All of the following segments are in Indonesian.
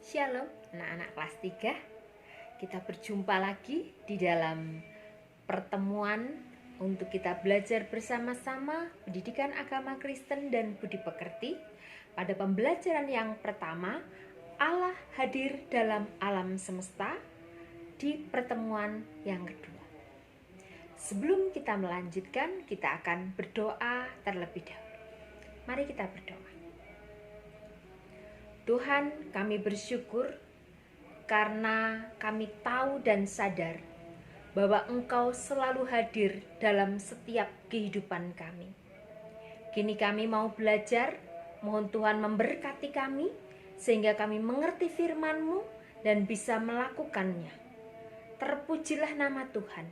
Shalom anak-anak kelas 3. Kita berjumpa lagi di dalam pertemuan untuk kita belajar bersama-sama pendidikan agama Kristen dan budi pekerti. Pada pembelajaran yang pertama, Allah hadir dalam alam semesta, di pertemuan yang kedua. Sebelum kita melanjutkan, kita akan berdoa terlebih dahulu. Mari kita berdoa. Tuhan, kami bersyukur karena kami tahu dan sadar bahwa Engkau selalu hadir dalam setiap kehidupan kami. Kini kami mau belajar, mohon Tuhan memberkati kami sehingga kami mengerti firman-Mu dan bisa melakukannya. Terpujilah nama Tuhan.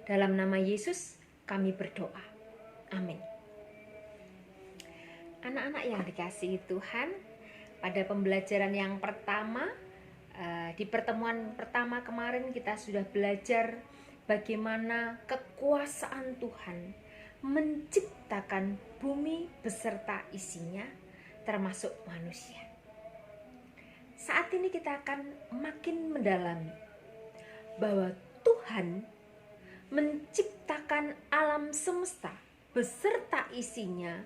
Dalam nama Yesus kami berdoa. Amin. Anak-anak yang dikasihi Tuhan, pada pembelajaran yang pertama, di pertemuan pertama kemarin kita sudah belajar bagaimana kekuasaan Tuhan menciptakan bumi beserta isinya, termasuk manusia. Saat ini kita akan makin mendalami bahwa Tuhan menciptakan alam semesta beserta isinya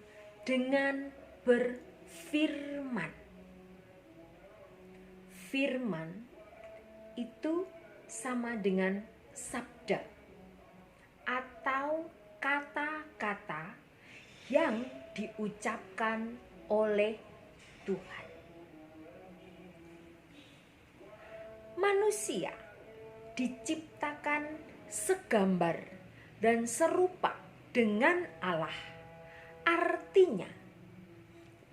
dengan berfirman. Firman itu sama dengan sabda atau kata-kata yang diucapkan oleh Tuhan. Manusia diciptakan segambar dan serupa dengan Allah. Artinya,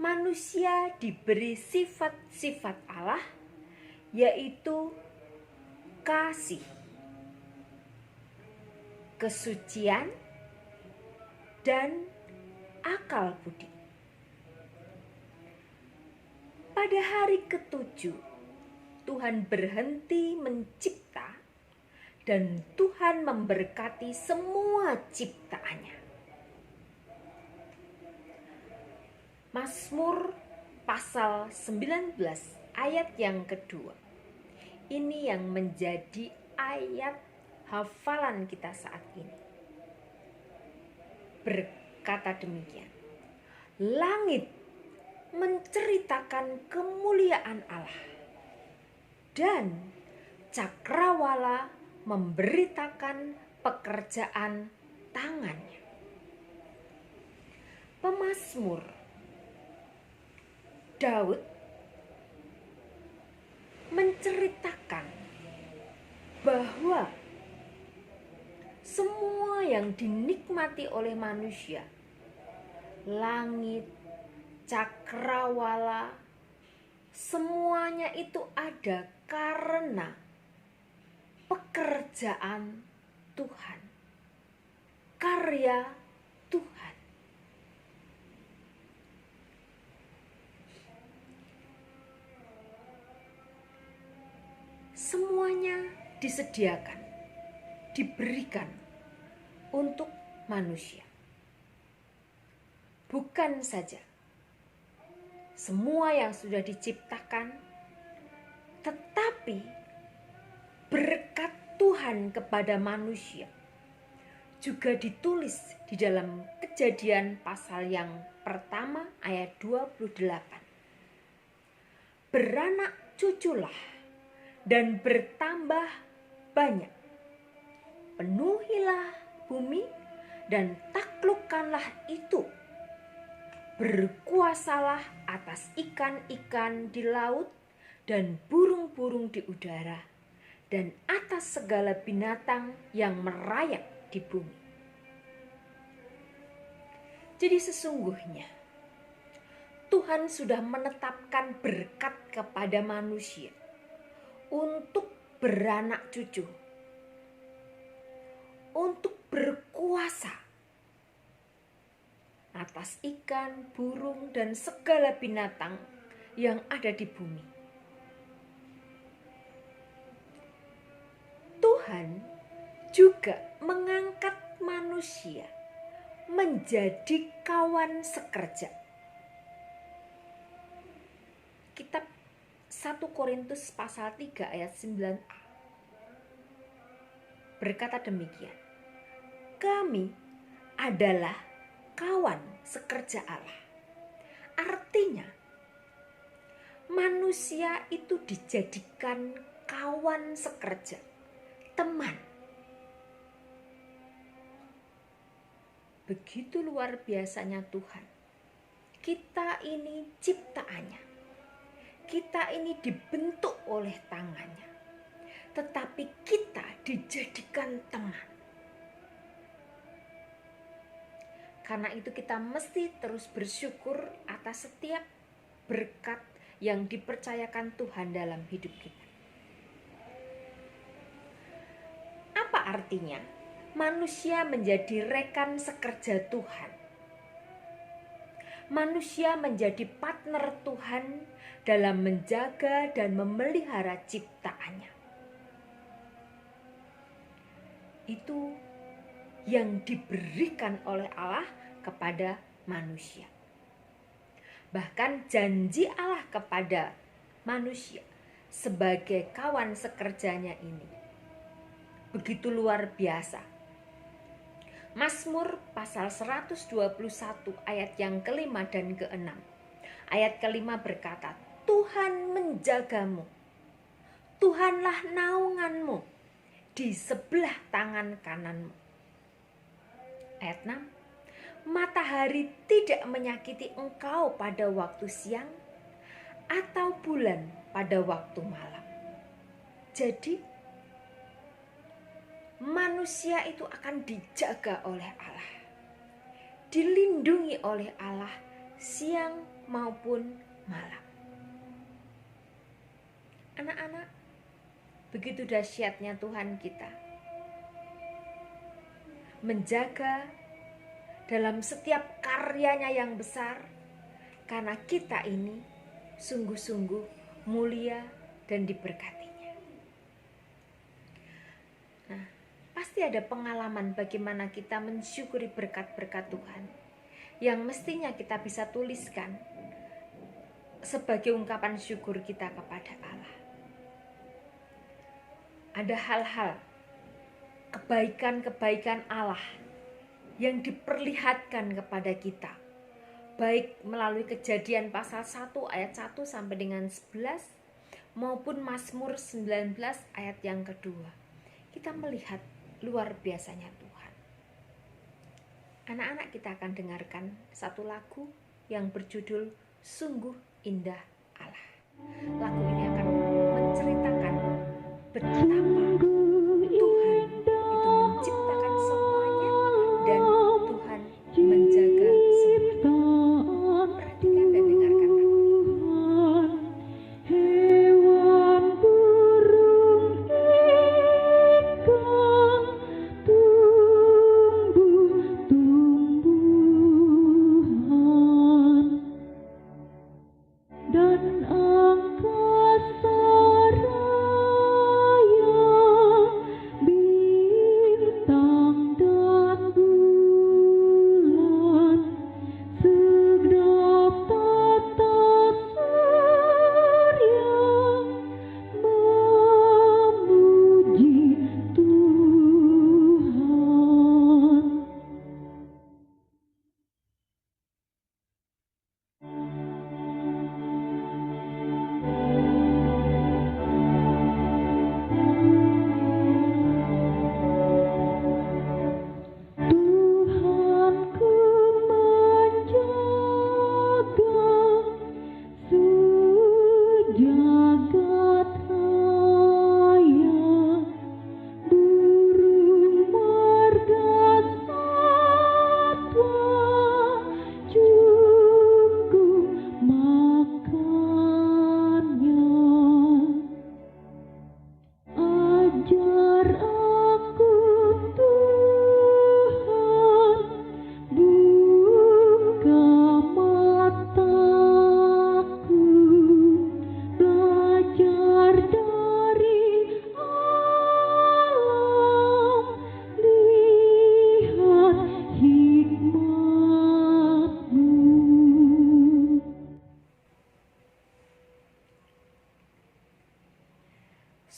manusia diberi sifat-sifat Allah, yaitu kasih, kesucian, dan akal budi. Pada hari ke-7, Tuhan berhenti mencipta dan Tuhan memberkati semua ciptaannya. Mazmur pasal 19 ayat yang kedua. Ini yang menjadi ayat hafalan kita saat ini. Berkata demikian. Langit menceritakan kemuliaan Allah dan cakrawala memberitakan pekerjaan tangannya. Pemazmur Daud menceritakan bahwa semua yang dinikmati oleh manusia, langit, cakrawala, semuanya itu ada karena pekerjaan Tuhan, karya Tuhan. Semuanya disediakan, diberikan untuk manusia. Bukan saja semua yang sudah diciptakan, tetapi berkat Tuhan kepada manusia juga ditulis di dalam Kejadian pasal yang pertama ayat 28. Beranak cuculah dan bertambah banyak. Penuhilah bumi dan taklukkanlah itu. Berkuasalah atas ikan-ikan di laut dan burung-burung di udara dan atas segala binatang yang merayap di bumi. Jadi sesungguhnya Tuhan sudah menetapkan berkat kepada manusia untuk beranak cucu, untuk berkuasa atas ikan, burung, dan segala binatang yang ada di bumi. Tuhan juga mengangkat manusia menjadi kawan sekerja. Kitab 1 1 Korintus pasal 3 ayat 9a berkata demikian. Kami adalah kawan sekerja Allah. Artinya, manusia itu dijadikan kawan sekerja, teman. Begitu luar biasanya Tuhan. Kita ini ciptaannya. Kita ini dibentuk oleh tangannya. Tetapi kita dijadikan teman. Karena itu kita mesti terus bersyukur atas setiap berkat yang dipercayakan Tuhan dalam hidup kita. Apa artinya? Manusia menjadi rekan sekerja Tuhan. Manusia menjadi partner Tuhan dalam menjaga dan memelihara ciptaannya. Itu yang diberikan oleh Allah kepada manusia. Bahkan janji Allah kepada manusia sebagai kawan sekerjanya ini begitu luar biasa. Mazmur pasal 121 ayat yang kelima dan keenam. Ayat kelima berkata, Tuhan menjagamu, Tuhanlah naunganmu di sebelah tangan kananmu. Ayat 6, matahari tidak menyakiti engkau pada waktu siang atau bulan pada waktu malam. Jadi manusia itu akan dijaga oleh Allah, dilindungi oleh Allah siang maupun malam. Anak-anak, begitu dahsyatnya Tuhan kita menjaga dalam setiap karyanya yang besar, karena kita ini sungguh-sungguh mulia dan diberkatinya. Nah, pasti ada pengalaman bagaimana kita mensyukuri berkat-berkat Tuhan yang mestinya kita bisa tuliskan sebagai ungkapan syukur kita kepada Allah. Ada hal-hal kebaikan-kebaikan Allah yang diperlihatkan kepada kita, baik melalui Kejadian pasal 1 ayat 1 sampai dengan 11 maupun Mazmur 19 ayat yang kedua. Kita melihat luar biasanya Tuhan. Anak-anak, kita akan dengarkan satu lagu yang berjudul Sungguh Indah Allah. Lagu ini akan menceritakan betapa Tuhan itu menciptakan semuanya dan Tuhan menjaga semuanya. Perhatikan dan dengarkan lagu ini.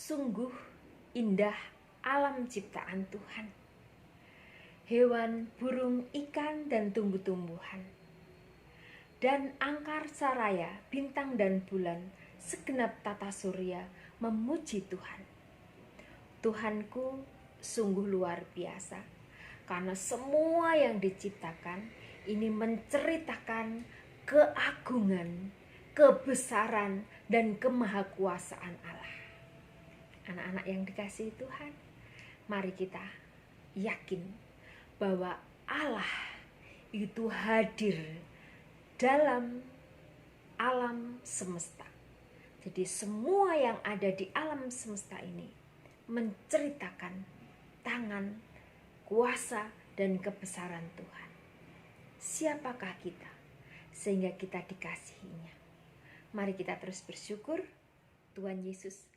Sungguh indah alam ciptaan Tuhan. Hewan, burung, ikan, dan tumbuh-tumbuhan. Dan angkasa raya, bintang dan bulan, segenap tata surya memuji Tuhan. Tuhanku sungguh luar biasa, karena semua yang diciptakan ini menceritakan keagungan, kebesaran, dan kemahakuasaan Allah. Anak-anak yang dikasihi Tuhan, mari kita yakin bahwa Allah itu hadir dalam alam semesta. Jadi semua yang ada di alam semesta ini menceritakan tangan, kuasa, dan kebesaran Tuhan. Siapakah kita sehingga kita dikasihinya? Mari kita terus bersyukur. Tuhan Yesus